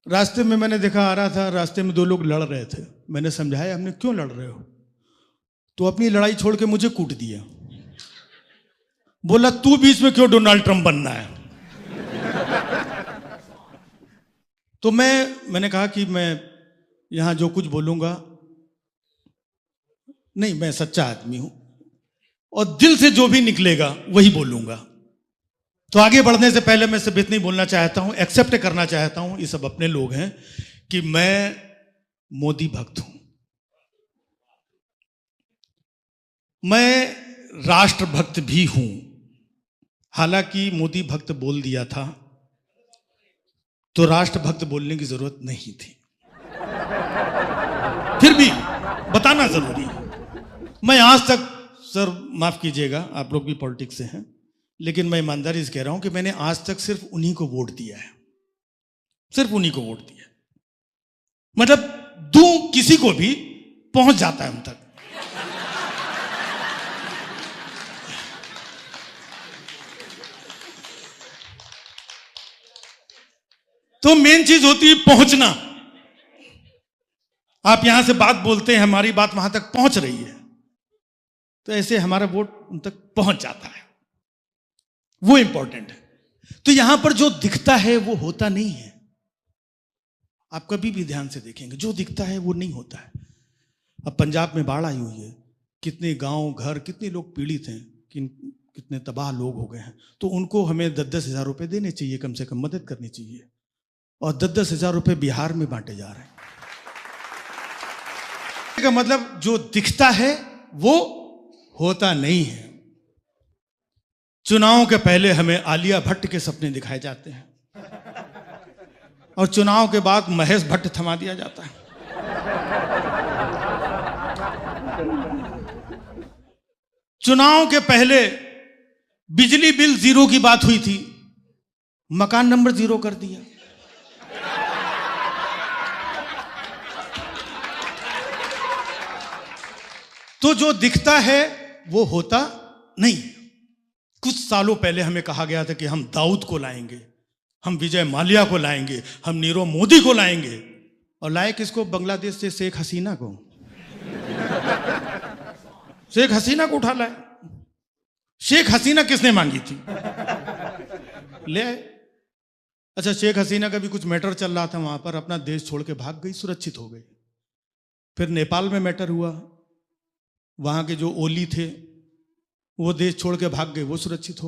रास्ते में मैंने देखा, आ रहा था, रास्ते में दो लोग लड़ रहे थे। मैंने समझाया, हमने क्यों लड़ रहे हो? तो अपनी लड़ाई छोड़ के मुझे कूट दिया। बोला तू बीच में क्यों डोनाल्ड ट्रंप बनना है? तो मैंने कहा कि मैं यहां जो कुछ बोलूंगा, नहीं, मैं सच्चा आदमी हूं और दिल से जो भी निकलेगा वही बोलूंगा। तो आगे बढ़ने से पहले मैं सिर्फ इतना ही बोलना चाहता हूं, एक्सेप्ट करना चाहता हूं, ये सब अपने लोग हैं, कि मैं मोदी भक्त हूं। मैं राष्ट्रभक्त भी हूं। हालांकि मोदी भक्त बोल दिया था तो राष्ट्रभक्त बोलने की जरूरत नहीं थी, फिर भी बताना जरूरी है। मैं आज तक, सर माफ कीजिएगा, आप लोग भी पॉलिटिक्स से हैं, लेकिन मैं ईमानदारी से कह रहा हूं कि मैंने आज तक सिर्फ उन्हीं को वोट दिया है, सिर्फ उन्हीं को वोट दिया। मतलब दूं किसी को भी पहुंच जाता है उन तक। तो मेन चीज होती है पहुंचना। आप यहां से बात बोलते हैं, हमारी बात वहां तक पहुंच रही है, तो ऐसे हमारा वोट उन तक पहुंच जाता है, वो इंपॉर्टेंट है। तो यहां पर जो दिखता है वो होता नहीं है। आप कभी भी ध्यान से देखेंगे, जो दिखता है वो नहीं होता है। अब पंजाब में बाढ़ आई हुई है, कितने गांव घर, कितने लोग पीड़ित हैं, कितने तबाह लोग हो गए हैं। तो उनको हमें 10-10 हजार रुपए देने चाहिए, कम से कम मदद करनी चाहिए। और 10-10 हजार रुपए बिहार में बांटे जा रहे हैं। का मतलब जो दिखता है वो होता नहीं है। चुनाव के पहले हमें आलिया भट्ट के सपने दिखाए जाते हैं और चुनाव के बाद महेश भट्ट थमा दिया जाता है। चुनाव के पहले बिजली बिल 0 की बात हुई थी, मकान नंबर 0 कर दिया। तो जो दिखता है वो होता नहीं। कुछ सालों पहले हमें कहा गया था कि हम दाऊद को लाएंगे, हम विजय माल्या को लाएंगे, हम नीरव मोदी को लाएंगे। और लाए किसको? बांग्लादेश से शेख हसीना को। शेख हसीना को उठा लाए। शेख हसीना किसने मांगी थी? ले आए। अच्छा, शेख हसीना का भी कुछ मैटर चल रहा था वहां पर, अपना देश छोड़ के भाग गई, सुरक्षित हो गई। फिर नेपाल में मैटर हुआ, वहां के जो ओली थे वो देश छोड़ के भाग गए, वो सुरक्षित हो।